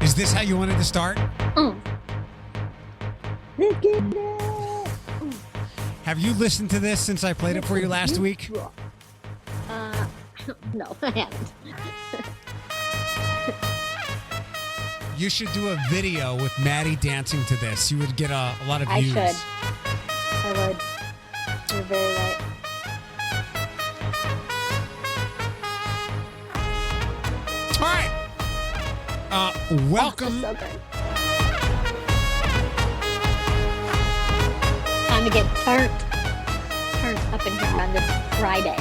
Is this how you wanted to start? Let's get it. Have you listened to this since I played it for you last week? No, I haven't. You should do a video with Maddie dancing to this. You would get a lot of views. I should. I would. You're very right. All right. Welcome. Oh, so good. Time to get turned up in here on this Friday.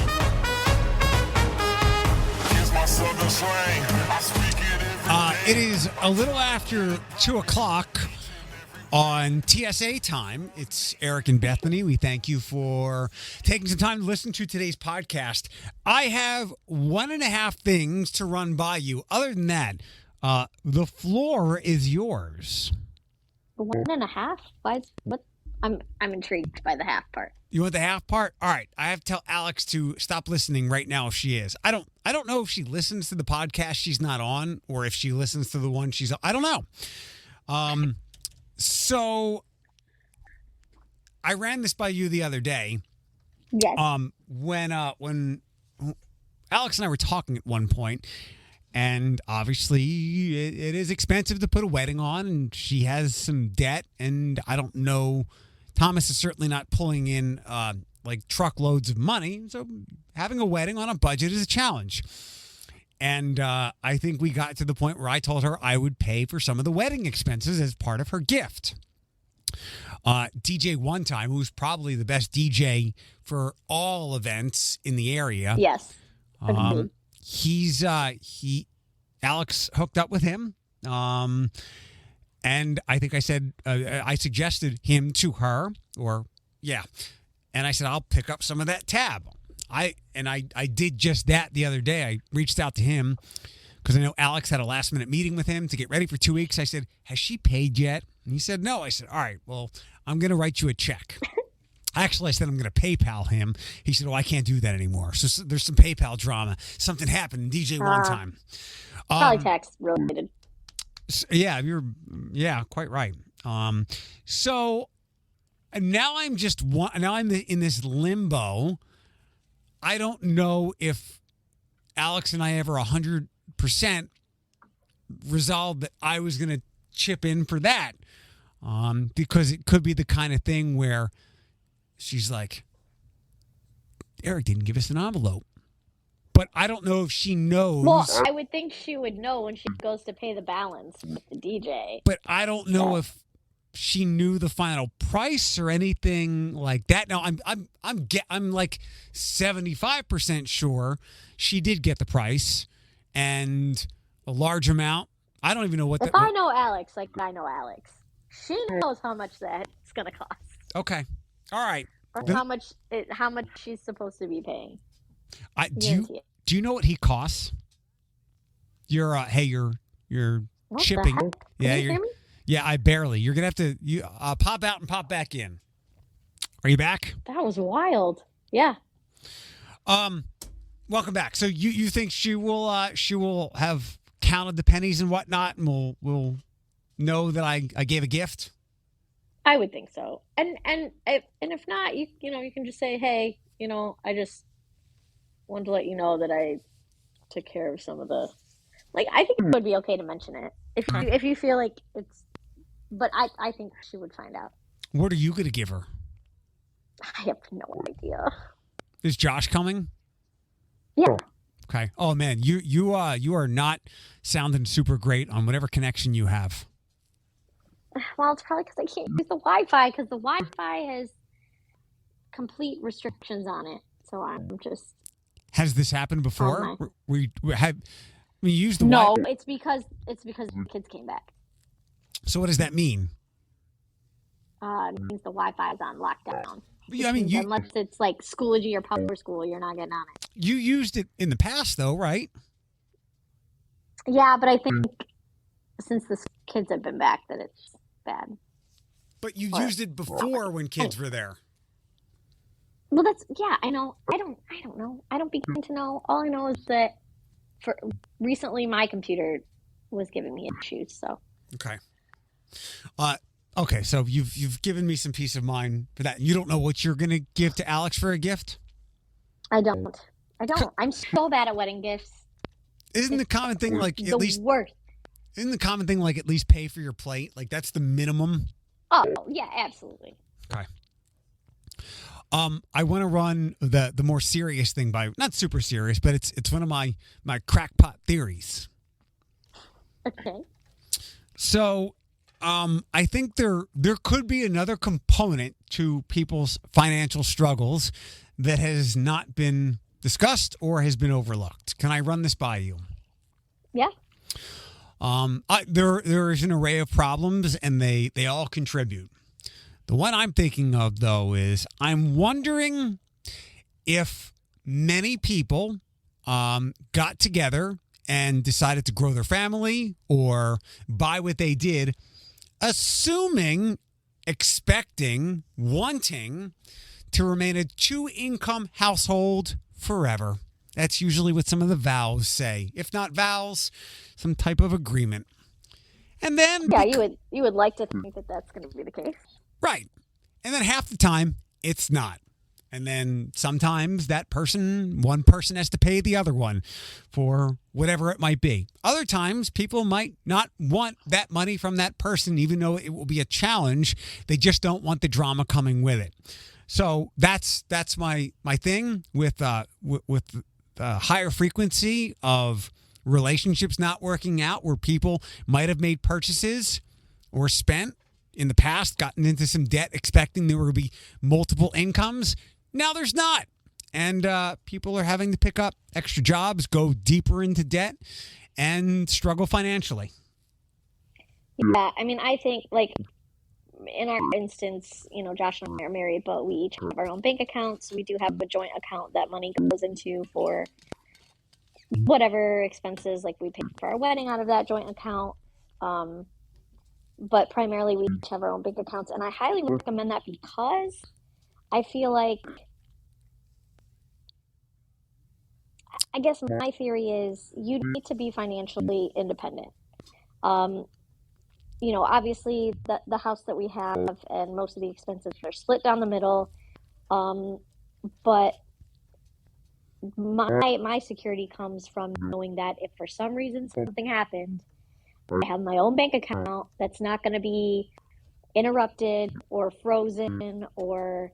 It is a little after 2 o'clock on TSA time. It's Eric and Bethany. We thank you for taking some time to listen to today's podcast. I have 1.5 things to run by you. Other than that, the floor is yours. 1.5? Why? What? I'm intrigued by the half part. You want the half part? All right. I have to tell Alex to stop listening right now if she is. I don't know if she listens to the podcast she's not on or if she listens to the one she's on. I don't know. So I ran this by you the other day. Yes. When Alex and I were talking at one point, and obviously it is expensive to put a wedding on, and she has some debt, and I don't know. Thomas is certainly not pulling in like truckloads of money, so having a wedding on a budget is a challenge. And I think we got to the point where I told her I would pay for some of the wedding expenses as part of her gift. DJ One Time, who's probably the best DJ for all events in the area. Yes. Alex hooked up with him. And I think I said, I suggested him to her, and I said, I'll pick up some of that tab. I did just that the other day. I reached out to him because I know Alex had a last minute meeting with him to get ready for 2 weeks. I said, has she paid yet? And he said, no. I said, all right, well, I'm going to write you a check. Actually, I said, I'm going to PayPal him. He said, oh, I can't do that anymore. So there's some PayPal drama. Something happened in DJ One Time. Probably tax related. Yeah, you're quite right. So now I'm in this limbo. I don't know if Alex and I ever 100% resolved that I was going to chip in for that, because it could be the kind of thing where she's like, Eric didn't give us an envelope. But I don't know if she knows. Well, I would think she would know when she goes to pay the balance with the DJ. But I don't know if she knew the final price or anything like that. Now I'm like 75% sure she did get the price and a large amount. I don't even know what. I know Alex, like I know Alex, she knows how much that's gonna cost. Okay, all right. Or how much she's supposed to be paying. Do you know what he costs? Your What shipping. The heck? Can you hear me? Yeah, I barely. You're gonna have to pop out and pop back in. Are you back? That was wild. Yeah. Welcome back. So you think she will have counted the pennies and whatnot, and will know that I gave a gift? I would think so. And if not, you can just say, hey, I just wanted to let you know that I took care of some of the, I think it would be okay to mention it if you feel like it's, but I think she would find out. What are you going to give her? I have no idea. Is Josh coming? Yeah. Okay. Oh man, you are not sounding super great on whatever connection you have. Well, it's probably because I can't use the Wi-Fi because the Wi-Fi has complete restrictions on it. So I'm just. Has this happened before? We used the No, Wi-Fi? it's because the kids came back. So what does that mean? It means the Wi-Fi is on lockdown. I mean, unless it's like Schoology or public school, you're not getting on it. You used it in the past, though, right? Yeah, but I think since the kids have been back, that it's bad. But you used it before when kids were there. Well, I know. I don't know. I don't begin to know. All I know is that recently my computer was giving me issues. So Okay. Okay, so you've given me some peace of mind for that. You don't know what you're going to give to Alex for a gift? I don't. I'm so bad at wedding gifts. Isn't the common thing like at The least worst. isn't the common thing like at least pay for your plate? Like that's the minimum. Oh yeah, absolutely. Okay. I want to run the more serious thing by not super serious, but it's one of my crackpot theories. Okay. So, I think there could be another component to people's financial struggles that has not been discussed or has been overlooked. Can I run this by you? Yeah. There is an array of problems, and they all contribute. The one I'm thinking of, though, is I'm wondering if many people got together and decided to grow their family or buy what they did, assuming, expecting, wanting to remain a two-income household forever. That's usually what some of the vows say. If not vows, some type of agreement. And then... Yeah, you would like to think that that's going to be the case. Right. And then half the time, it's not. And then sometimes one person has to pay the other one for whatever it might be. Other times, people might not want that money from that person, even though it will be a challenge. They just don't want the drama coming with it. So that's my thing with the higher frequency of relationships not working out, where people might have made purchases or spent in the past, gotten into some debt, expecting there would be multiple incomes. Now there's not. And people are having to pick up extra jobs, go deeper into debt, and struggle financially. Yeah, I mean, I think, like, in our instance, Josh and I are married, but we each have our own bank accounts. We do have a joint account that money goes into for whatever expenses, like we paid for our wedding out of that joint account. But primarily we each have our own bank accounts. And I highly recommend that because I feel like, I guess my theory is you need to be financially independent. Obviously the house that we have and most of the expenses are split down the middle. But my security comes from knowing that if for some reason something happened, I have my own bank account that's not going to be interrupted or frozen, or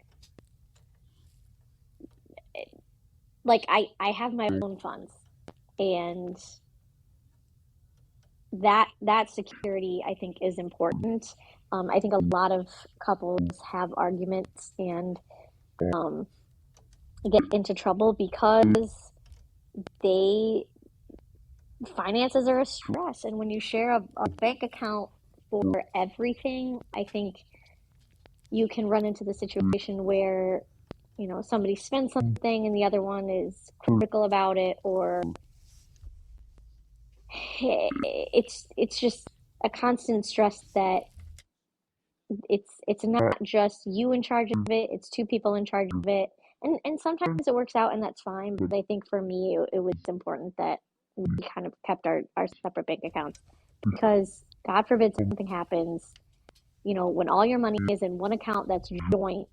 like I have my own funds, and that security I think is important. I think a lot of couples have arguments and get into trouble because finances are a stress, and when you share a bank account for everything, I think you can run into the situation where somebody spends something and the other one is critical about it, or it's just a constant stress that it's not just you in charge of it, it's two people in charge of it, and sometimes it works out and that's fine, but I think for me it was important that we kind of kept our separate bank accounts, because God forbid something happens, when all your money is in one account that's joint,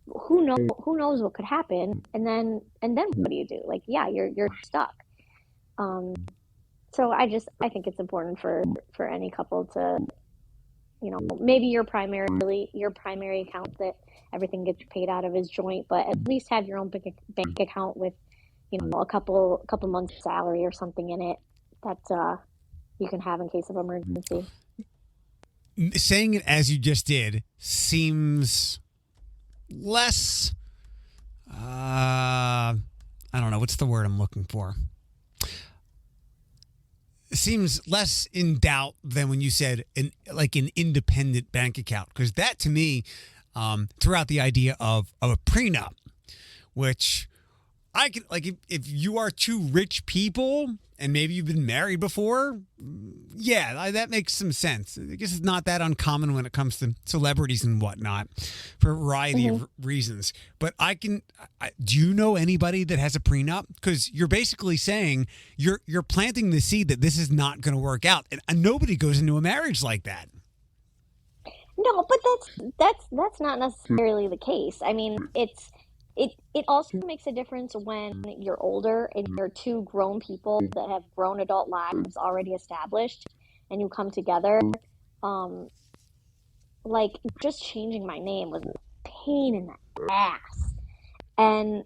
who knows what could happen, and then what do you do? Like, yeah, you're stuck. So I think it's important for any couple to, maybe your primary account that everything gets paid out of is joint, but at least have your own bank account with a couple months salary or something in it that you can have in case of emergency. Saying it as you just did seems less I don't know, what's the word I'm looking for? It seems less in doubt than when you said an independent bank account, because that to me threw out the idea of a prenup, which I can, like, if you are two rich people and maybe you've been married before, yeah, that makes some sense. I guess it's not that uncommon when it comes to celebrities and whatnot for a variety of reasons. But do you know anybody that has a prenup? Because you're basically saying you're planting the seed that this is not going to work out. And nobody goes into a marriage like that. No, but that's not necessarily the case. I mean, it also makes a difference when you're older and you're two grown people that have grown adult lives already established, and you come together. Um, like just changing my name was a pain in the ass, and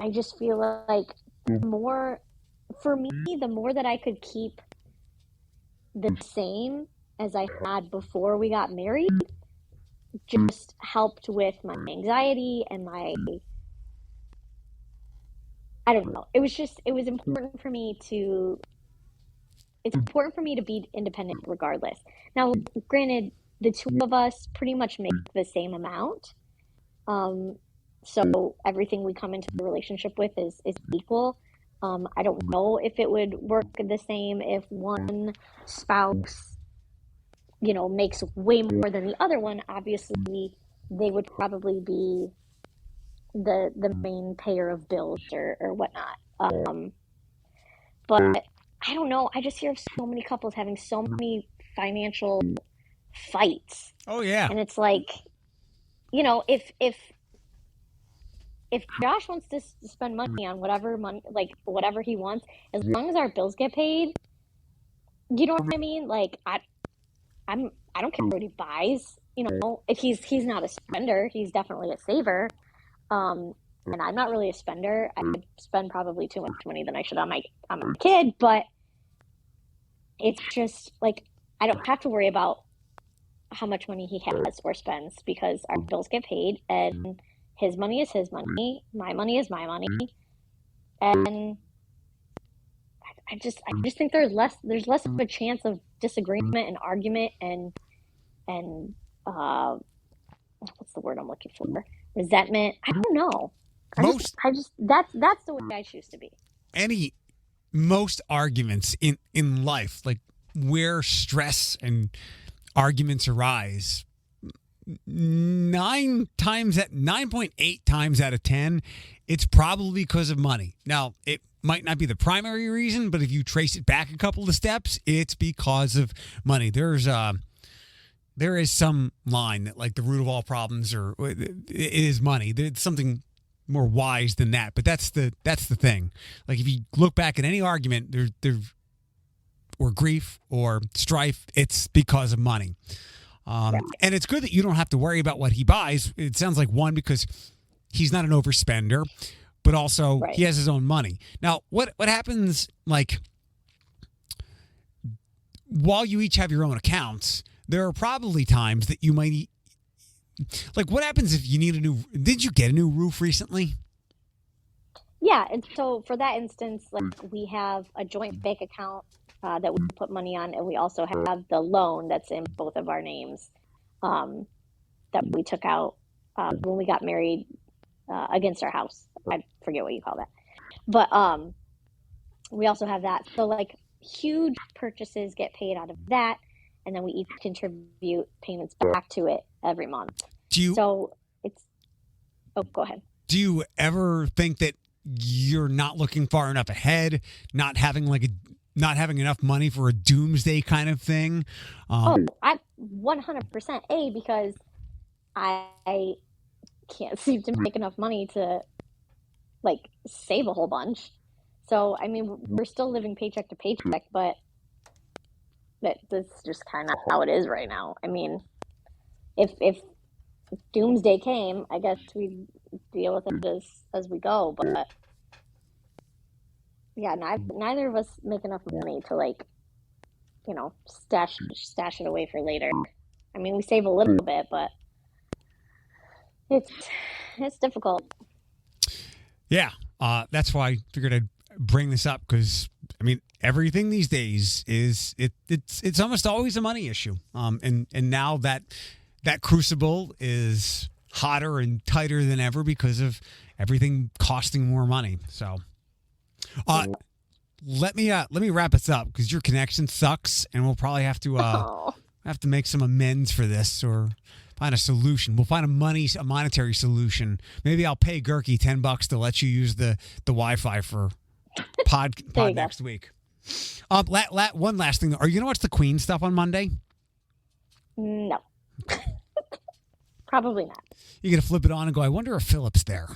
I just feel like for me, the more that I could keep the same as I had before we got married, just helped with my anxiety and my, I don't know. It was important for me to, it's important for me to be independent regardless. Now, granted, the two of us pretty much make the same amount. Um, so everything we come into the relationship with is equal. I don't know if it would work the same if one spouse, makes way more than the other one. Obviously, they would probably be the main payer of bills or whatnot. But I don't know. I just hear of so many couples having so many financial fights, Oh, yeah. and it's like, if Josh wants to spend money on whatever he wants, as long as our bills get paid, you know what I mean? Like I don't care what he buys. If he's not a spender, he's definitely a saver. And I'm not really a spender. I spend probably too much money than I should on my kid, but it's just like I don't have to worry about how much money he has or spends because our bills get paid, and his money is his money, my money is my money, and I just think there's less of a chance of disagreement and argument and what's the word I'm looking for? Resentment. I don't know. That's the way I choose to be. Most arguments in life, like where stress and arguments arise, 9.8 times out of 10, it's probably because of money. Now, it might not be the primary reason, but if you trace it back a couple of steps, it's because of money. There is some line that, like, the root of all problems it is money. There's something more wise than that, but that's the thing. Like, if you look back at any argument, there or grief or strife, it's because of money. And it's good that you don't have to worry about what he buys. It sounds like, one, because he's not an overspender, but also he has his own money. Now, what happens, like, while you each have your own accounts, there are probably times that you might, like, what happens if you need did you get a new roof recently? Yeah, and so for that instance, like, we have a joint bank account that we put money on, and we also have the loan that's in both of our names that we took out when we got married against our house. I forget what you call that. But we also have that. So, like, huge purchases get paid out of that, and then we each contribute payments back to it every month. Go ahead. Do you ever think that you're not looking far enough ahead, not having enough money for a doomsday kind of thing? I 100% because I can't seem to make enough money to, like, save a whole bunch. So, I mean, we're still living paycheck to paycheck, but that's just kind of how it is right now. I mean, if doomsday came, I guess we'd deal with it as we go. But yeah, neither of us make enough money to, like, stash it away for later. I mean, we save a little bit, but it's difficult. Yeah, that's why I figured I'd bring this up, because I mean, everything these days it's almost always a money issue. And now that crucible is hotter and tighter than ever because of everything costing more money. So, let me wrap us up because your connection sucks, and we'll probably have to make some amends for this or find a solution. We'll find a monetary solution. Maybe I'll pay Gurky $10 to let you use the Wi-Fi for pod next week. One last thing. Are you gonna watch the Queen stuff on Monday? No. Probably not. You're gonna flip it on and go, I wonder if Philip's there.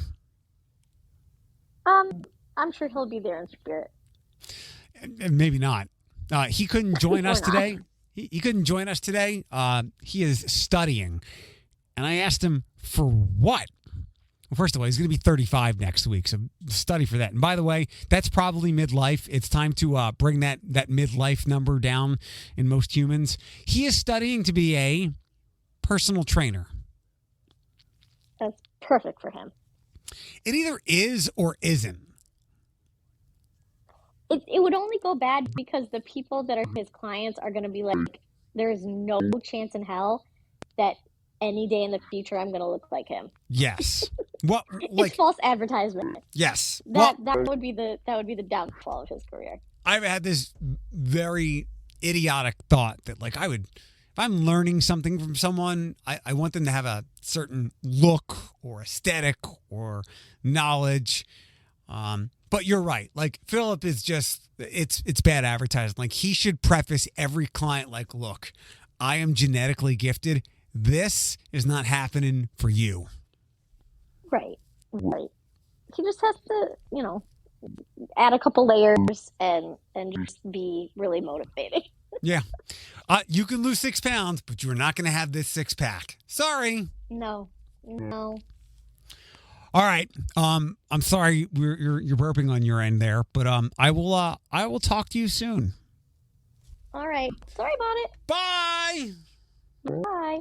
I'm sure he'll be there in spirit. Maybe not. He couldn't join us today. He couldn't join us today. He is studying. And I asked him for what? Well, first of all, he's going to be 35 next week, so study for that. And by the way, that's probably midlife. It's time to bring that midlife number down in most humans. He is studying to be a personal trainer. That's perfect for him. It either is or isn't. It would only go bad because the people that are his clients are going to be like, there is no chance in hell that any day in the future I'm going to look like him. Yes. It's false advertisement. Yes. That would be the downfall of his career. I've had this very idiotic thought that like if I'm learning something from someone, I want them to have a certain look or aesthetic or knowledge. But you're right. Like Philip is just, it's bad advertising. Like he should preface every client like, look, I am genetically gifted. This is not happening for you. Right. He just has to, add a couple layers and just be really motivating. Yeah. You can lose 6 pounds, but you're not going to have this 6-pack. Sorry. No. All right. I'm sorry you're burping on your end there, but I will talk to you soon. All right. Sorry about it. Bye. Bye.